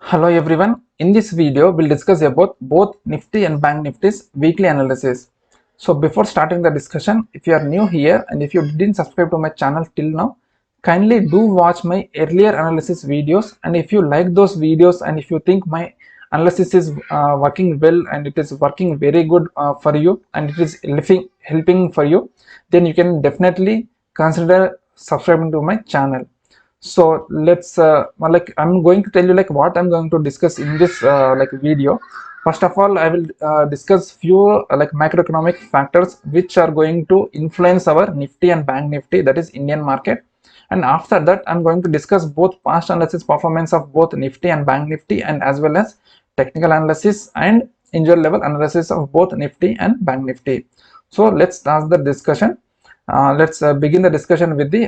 Hello everyone. In this video, we'll discuss about both Nifty and Bank Nifty's weekly analysis. So before starting the discussion, if you are new here and if you didn't subscribe to my channel till now, kindly do watch my earlier analysis videos. And if you like those videos and if you think my analysis is working well and it is working very good for you and it is helping for you, then you can definitely consider subscribing to my channel. So let's I'm going to tell you what I'm going to discuss in this video. First of all, I will discuss few macroeconomic factors which are going to influence our Nifty and Bank Nifty, that is Indian market. And after that, I'm going to discuss both past analysis performance of both Nifty and Bank Nifty, and as well as technical analysis and individual level analysis of both Nifty and Bank Nifty. So let's start the discussion. Let's begin the discussion with the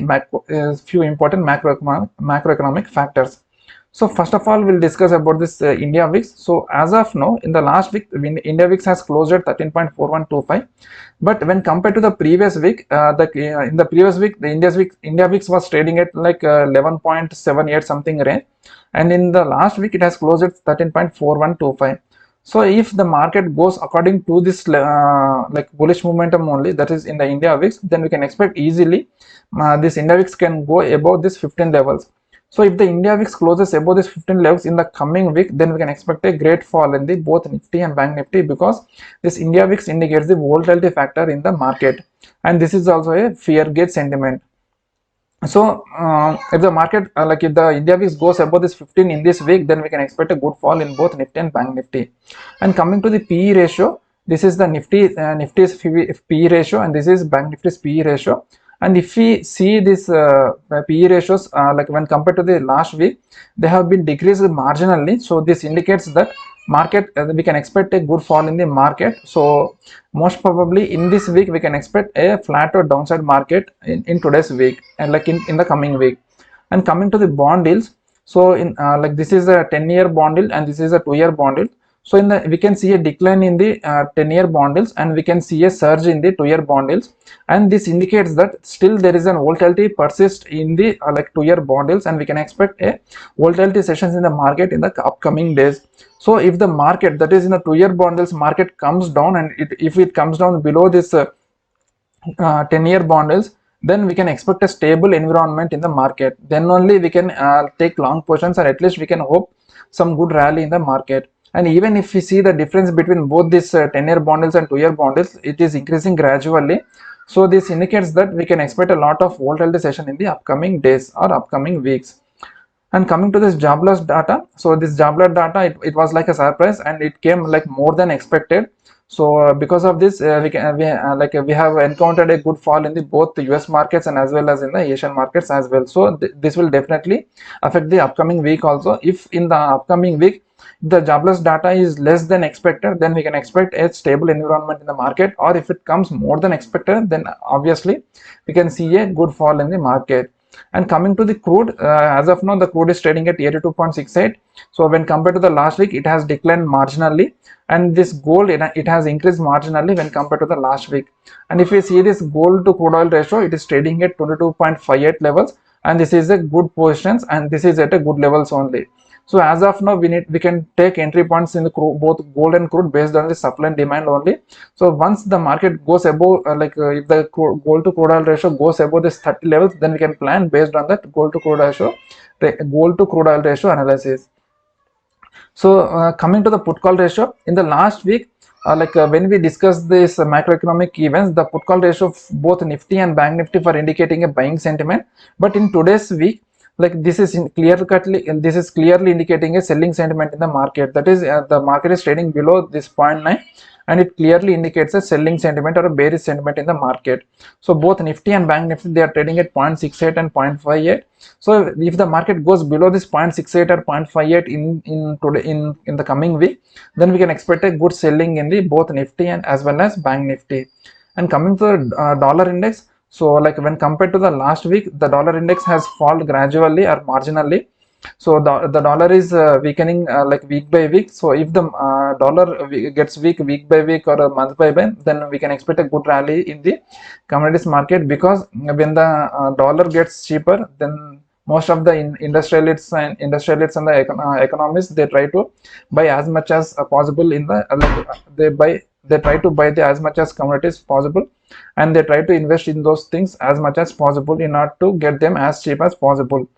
few important macroeconomic factors. So first of all, we'll discuss about this India VIX. So as of now, in the last week, India VIX has closed at 13.4125. But when compared to the previous week, in the previous week, the India VIX was trading at 11.78 something range, and in the last week, it has closed at 13.4125. So if the market goes according to this bullish momentum only, that is in the India VIX, then we can expect easily this India VIX can go above this 15 levels. So if the India VIX closes above this 15 levels in the coming week, then we can expect a great fall in the both Nifty and Bank Nifty, because this India VIX indicates the volatility factor in the market, and this is also a fear gauge sentiment. So if the market if the India VIX goes above this 15 in this week, then we can expect a good fall in both Nifty and Bank Nifty. And coming to the PE ratio, this is the Nifty's PE ratio, and this is Bank Nifty's PE ratio. And if we see this PE ratios when compared to the last week, they have been decreased marginally. So this indicates that market we can expect a good fall in the market. So most probably in this week we can expect a flat or downside market in today's week, and in the coming week. And coming to the bond yields, so in this is a 10-year bond yield and this is a 2-year bond yield. So we can see a decline in the 10-year bond yields, and we can see a surge in the 2-year bond yields, and this indicates that still there is an volatility persist in the 2-year bond yields, and we can expect a volatility sessions in the market in the upcoming days. So if the market, that is in the 2-year bond yields market, comes down, and if it comes down below this 10-year bond yields, then we can expect a stable environment in the market. Then only we can take long positions, or at least we can hope some good rally in the market. And even if we see the difference between both this 10-year bond yields and 2-year bond yields, it is increasing gradually. So this indicates that we can expect a lot of volatility session in the upcoming days or upcoming weeks. And coming to this jobless data, so this jobless data, it was like a surprise, and it came like more than expected. So because of this, we have encountered a good fall in the both the US markets and as well as in the Asian markets as well. So this will definitely affect the upcoming week also. If in the upcoming week the jobless data is less than expected, then we can expect a stable environment in the market, or if it comes more than expected, then obviously we can see a good fall in the market. And coming to the crude, as of now the crude is trading at 82.68. so when compared to the last week, it has declined marginally, and this gold, it has increased marginally when compared to the last week. And if we see this gold to crude oil ratio, it is trading at 22.58 levels, and this is a good positions, and this is at a good levels only. So as of now, we can take entry points in the both gold and crude based on the supply and demand only. So once the market goes above if the gold to crude oil ratio goes above this 30 levels, then we can plan based on that gold to crude oil ratio analysis. So coming to the put call ratio, in the last week, when we discussed this macroeconomic events, the put call ratio of both Nifty and Bank Nifty for indicating a buying sentiment. But in today's week, this is clearly indicating a selling sentiment in the market. That is, the market is trading below this 0.9, and it clearly indicates a selling sentiment or a bearish sentiment in the market. So both Nifty and Bank Nifty, they are trading at 0.68 and 0.58. So if the market goes below this 0.68 or 0.58 in the coming week, then we can expect a good selling in the both Nifty and as well as Bank Nifty. And coming to the dollar index, so when compared to the last week, the dollar index has fallen gradually or marginally. So the dollar is weakening week by week. So if the dollar gets week by week or month by month, then we can expect a good rally in the commodities market, because when the dollar gets cheaper, then most of the industrialists and the economists, they try to buy as much as possible in the they try to buy the as much as commodities possible, and they try to invest in those things as much as possible in order to get them as cheap as possible.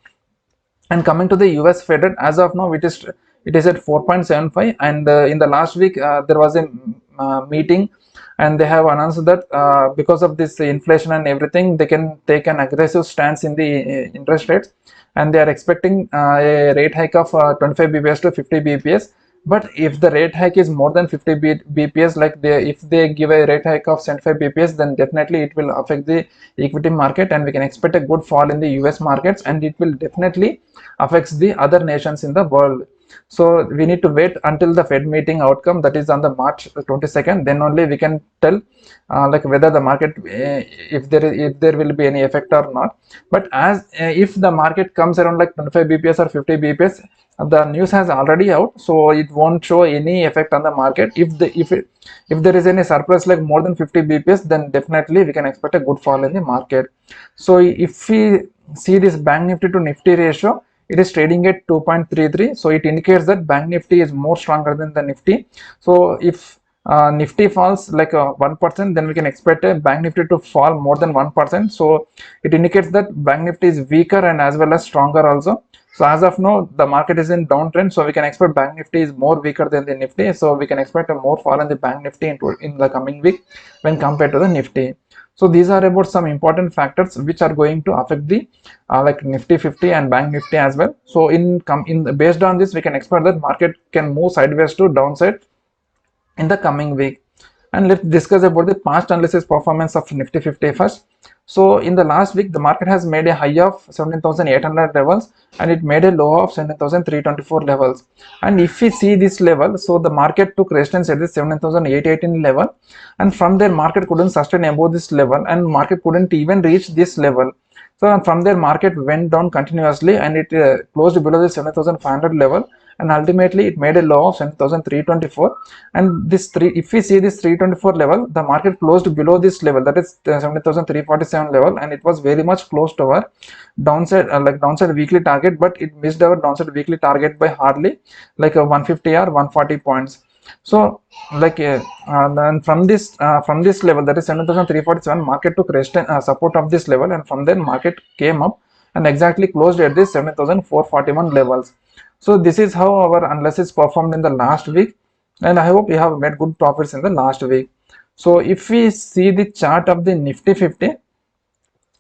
And coming to the US Fed rate, as of now it is at 4.75, and in the last week there was a meeting, and they have announced that because of this inflation and everything, they can take an aggressive stance in the interest rates, and they are expecting a rate hike of 25 bps to 50 bps. But if the rate hike is more than 50 bps, like if they give a rate hike of 75 bps, then definitely it will affect the equity market, and we can expect a good fall in the US markets, and it will definitely affects the other nations in the world. So we need to wait until the Fed meeting outcome, that is on the March 22nd. Then only we can tell like whether the market if there will be any effect or not. But as if the market comes around like 25 bps or 50 bps, the news has already out, so it won't show any effect on the market. If there is any surplus like more than 50 bps, then definitely we can expect a good fall in the market. So if we see this Bank Nifty to Nifty ratio, it is trading at 2.33, so it indicates that Bank Nifty is more stronger than the Nifty. So if Nifty falls like 1%, then we can expect a Bank Nifty to fall more than 1%. So it indicates that Bank Nifty is weaker and as well as stronger also. So as of now, the market is in downtrend, so we can expect Bank Nifty is more weaker than the Nifty. So we can expect a more fall in the Bank Nifty in the coming week when compared to the Nifty. So these are about some important factors which are going to affect the like Nifty 50 and Bank Nifty as well. So based on this, we can expect that market can move sideways to downside in the coming week. And let's discuss about the past analysis performance of Nifty 50 first. So in the last week, the market has made a high of 17,800 levels, and it made a low of 17,324 levels. And if we see this level, so the market took resistance at the 17,818 level, and from there market couldn't sustain above this level, and market couldn't even reach this level. So from there market went down continuously, and it closed below the 7,500 level, and ultimately it made a low of 7,324. And if we see this 324 level, the market closed below this level, that is 7,347 level, and it was very much close to our downside downside weekly target, but it missed our downside weekly target by hardly like 150 or 140 points. So like and from this level, that is 7,347, market took support of this level, and from there market came up and exactly closed at this 7,441 levels. So this is how our analysis performed in the last week, and I hope we have made good profits in the last week. So if we see the chart of the Nifty 50,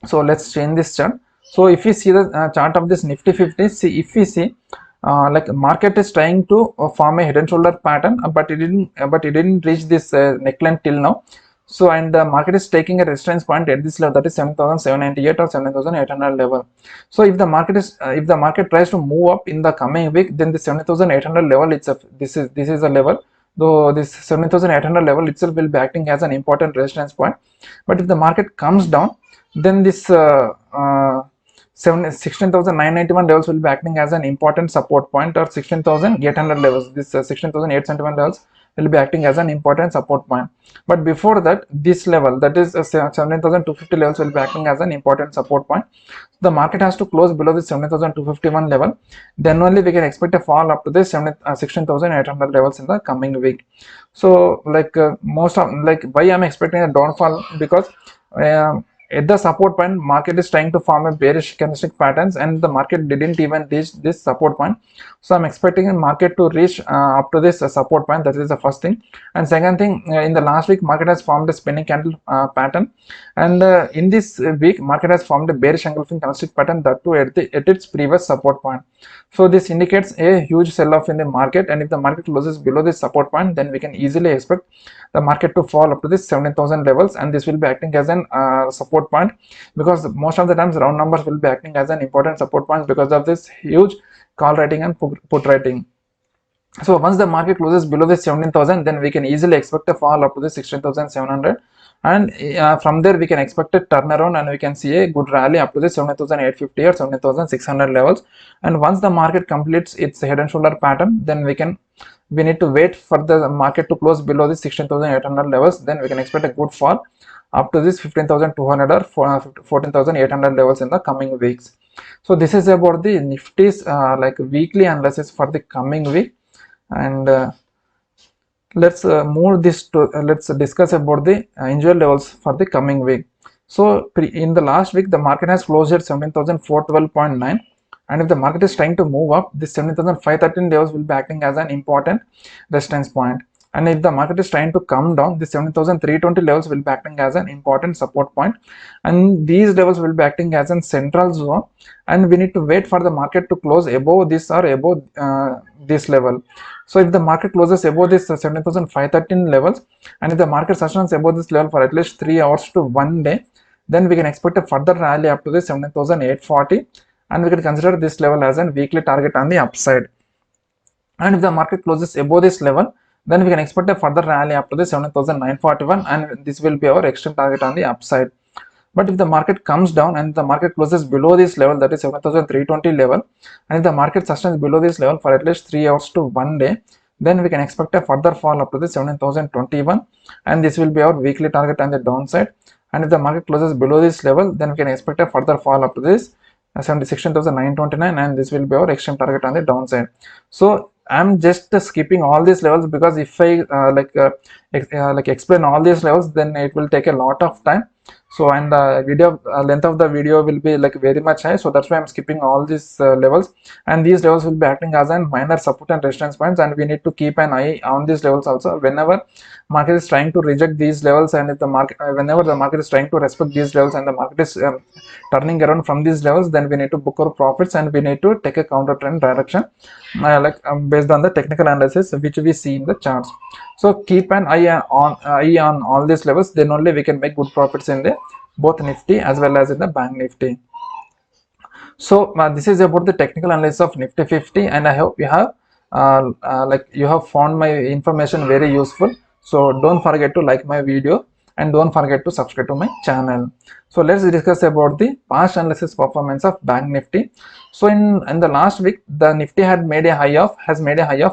so let's change this chart. So if we see the chart of this Nifty 50, if we see like market is trying to form a head and shoulder pattern, but it didn't reach this neckline till now. So and the market is taking a resistance point at this level, that is 7,798 or 7,800 level. So if the market tries to move up in the coming week, then the 7,800 level itself, this is a level, though this 7,800 level itself will be acting as an important resistance point. But if the market comes down, then this 16,991 levels will be acting as an important support point, or 16,800 levels, this 16,871 levels will be acting as an important support point. But before that, this level, that is 17,250 levels, will be acting as an important support point. The market has to close below the 17,251 level, then only we can expect a fall up to the 16,800 levels in the coming week. So like why I'm expecting a downfall, because at the support point, market is trying to form a bearish candlestick patterns, and the market didn't even reach this support point. So I'm expecting a market to reach up to this support point. That is the first thing. And second thing, in the last week, market has formed a spinning candle pattern, and in this week, market has formed a bearish engulfing candlestick pattern, that too at its previous support point. So this indicates a huge sell-off in the market, and if the market closes below this support point, then we can easily expect the market to fall up to this 17,000 levels, and this will be acting as an support point, because most of the times round numbers will be acting as an important support point because of this huge call writing and put writing. So once the market closes below this 17,000, then we can easily expect a fall up to the 16,700, and from there we can expect a turnaround, and we can see a good rally up to the 17,850 or 17,600 levels. And once the market completes its head and shoulder pattern, then we need to wait for the market to close below the 16,800 levels. Then we can expect a good fall up to this 15,200 or 14,800 levels in the coming weeks. So this is about the Nifty's like weekly analysis for the coming week. And let's move this to let's discuss about the individual levels for the coming week. So in the last week the market has closed at 17,412.9, and if the market is trying to move up, this 17,513 levels will be acting as an important resistance point. And if the market is trying to come down, the 17,320 levels will be acting as an important support point, and these levels will be acting as a central zone, and we need to wait for the market to close above this or above this level. So if the market closes above this 17,513 levels, and if the market sustains above this level for at least 3 hours to 1 day, then we can expect a further rally up to the 17,840, and we can consider this level as a weekly target on the upside. And if the market closes above this level, then we can expect a further rally up to the 7,941, and this will be our extreme target on the upside. But if the market comes down and the market closes below this level, that is 7,320 level, and if the market sustains below this level for at least 3 hours to 1 day, then we can expect a further fall up to the 17,021, and this will be our weekly target on the downside. And if the market closes below this level, then we can expect a further fall up to this 16,929, and this will be our extreme target on the downside. So I'm just skipping all these levels because if I explain all these levels, then it will take a lot of time. So and the video length of the video will be like very much high, so that's why I'm skipping all these levels. And these levels will be acting as a minor support and resistance points, and we need to keep an eye on these levels also whenever market is trying to reject these levels, and if the market whenever the market is trying to respect these levels and the market is turning around from these levels, then we need to book our profits, and we need to take a counter trend direction based on the technical analysis which we see in the charts. So keep an eye on all these levels, then only we can make good profits in the both Nifty as well as in the Bank Nifty. So this is about the technical analysis of Nifty 50, and I hope you have you have found my information very useful. So don't forget to like my video, and don't forget to subscribe to my channel. So let's discuss about the past analysis performance of Bank Nifty. So in the last week, the Nifty has made a high of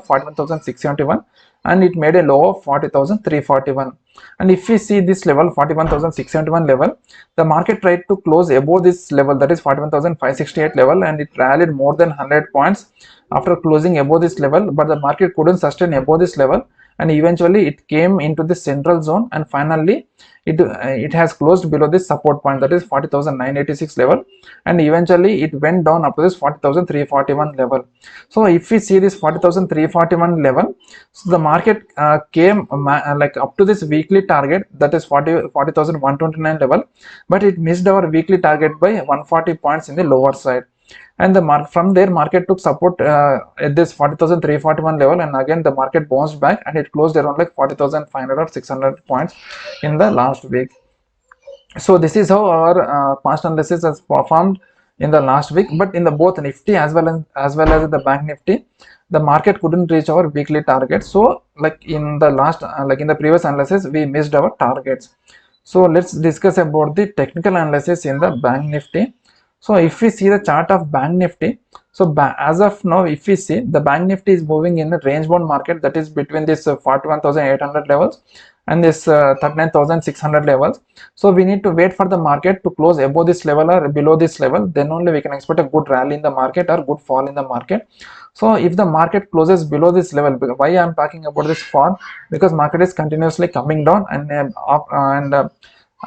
41,671, and it made a low of 40,341. And if we see this level 41,671 level, the market tried to close above this level, that is 41,568 level, and it rallied more than 100 points after closing above this level, but the market couldn't sustain above this level, and eventually it came into the central zone, and finally it has closed below this support point, that is 40,986 level, and eventually it went down up to this 40,341 level. So if we see this 40,341 level, so the market came like up to this weekly target, that is 40,129 level, but it missed our weekly target by 140 points in the lower side. And the from there market took support at this 40,341 level, and again the market bounced back, and it closed around like 40,500 or 600 points in the last week. So this is how our past analysis has performed in the last week. But in the both Nifty as well as the Bank Nifty, the market couldn't reach our weekly target. So like in the last in the previous analysis, we missed our targets. So let's discuss about the technical analysis in the Bank Nifty. So if we see the chart of Bank Nifty, so as of now, if we see the Bank Nifty is moving in a range bound market, that is between this 41,800 levels and this 39,600 levels. So we need to wait for the market to close above this level or below this level, then only we can expect a good rally in the market or good fall in the market. So if the market closes below this level, why I am talking about this fall, because market is continuously coming down, and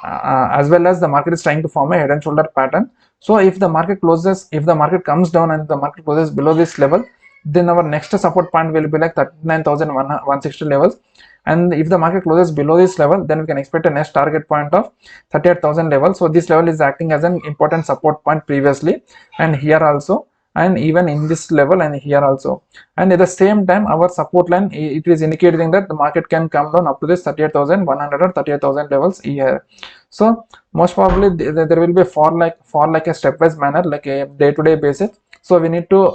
as well as the market is trying to form a head and shoulder pattern. So if the market comes down and the market closes below this level, then our next support point will be like 39,160 levels. And if the market closes below this level, then we can expect a next target point of 38,000 level. So this level is acting as an important support point previously, and here also, and even in this level and here also. And at the same time, our support line, it is indicating that the market can come down up to this 38,100 or 38,000 levels here. So most probably there will be fall like a stepwise manner, like a day-to-day basis. So we need to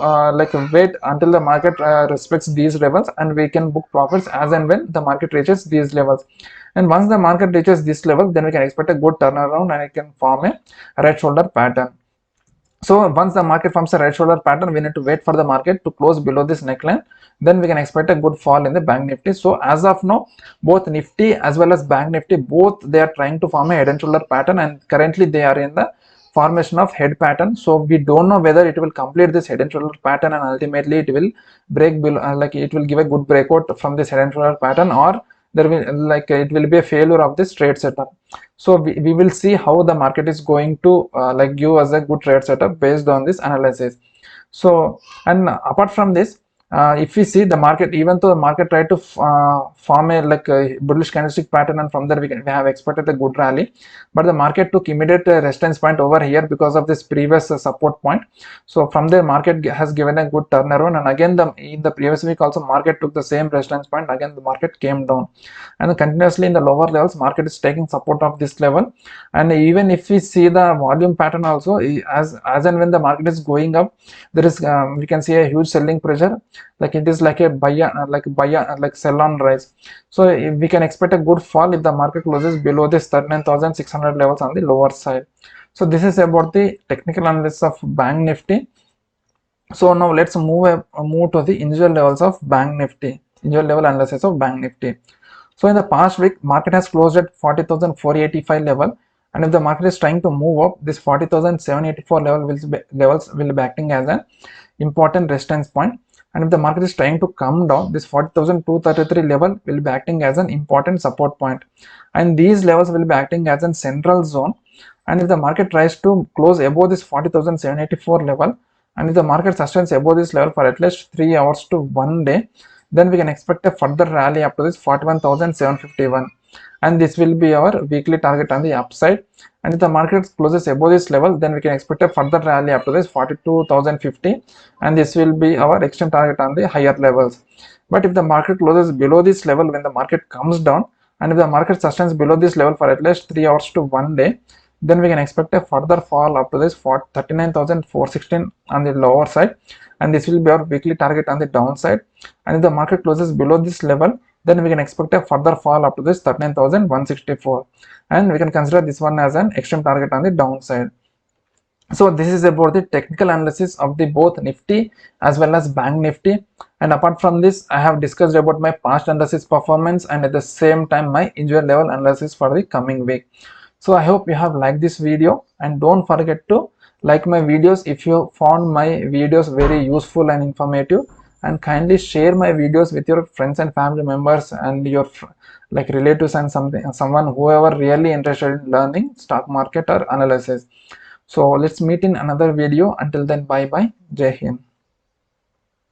wait until the market respects these levels, and we can book profits as and when the market reaches these levels. And once the market reaches this level, then we can expect a good turnaround, and it can form a right shoulder pattern. So once the market forms a right shoulder pattern, we need to wait for the market to close below this neckline, then we can expect a good fall in the Bank Nifty. So as of now, both Nifty as well as Bank Nifty, both they are trying to form a head and shoulder pattern, and currently they are in the formation of head pattern. So we don't know whether it will complete this head and shoulder pattern and ultimately it will break below, like it will give a good breakout from this head and shoulder pattern, or there will it will be a failure of this trade setup. So we will see how the market is going to give us a good trade setup based on this analysis. So, and apart from this, if we see the market, even though the market tried to form a a bullish candlestick pattern, and from there we have expected a good rally, but the market took immediate resistance point over here because of this previous support point. So from there market has given a good turnaround, and again in the previous week also market took the same resistance point. Again the market came down, and continuously in the lower levels market is taking support of this level. And even if we see the volume pattern also, as and when the market is going up, there is we can see a huge selling pressure, like it is like a buy sell on rise. So we can expect a good fall if the market closes below this 39,600 levels on the lower side. So this is about the technical analysis of bank nifty. So now let's move to the individual levels of bank nifty, individual level analysis of bank nifty. So in the past week market has closed at 40,485 level, and if the market is trying to move up, this 40,784 levels will be acting as an important resistance point. And if the market is trying to come down, this 40,233 level will be acting as an important support point, and these levels will be acting as a central zone. And if the market tries to close above this 40,784 level, and if the market sustains above this level for at least 3 hours to 1 day, then we can expect a further rally up to this 41,751, and this will be our weekly target on the upside. And if the market closes above this level, then we can expect a further rally up to this 42,050, and this will be our extreme target on the higher levels. But if the market closes below this level when the market comes down, and if the market sustains below this level for at least 3 hours to 1 day, then we can expect a further fall up to this 39,416 on the lower side, and this will be our weekly target on the downside. And if the market closes below this level, then we can expect a further fall up to this 39,164, and we can consider this one as an extreme target on the downside. So this is about the technical analysis of the both Nifty as well as bank Nifty. And apart from this, I have discussed about my past analysis performance and at the same time my individual level analysis for the coming week. So I hope you have liked this video, and don't forget to like my videos if you found my videos very useful and informative, and kindly share my videos with your friends and family members and your relatives and someone whoever really interested in learning stock market or analysis. So let's meet in another video. Until then, bye bye. Jai Hind.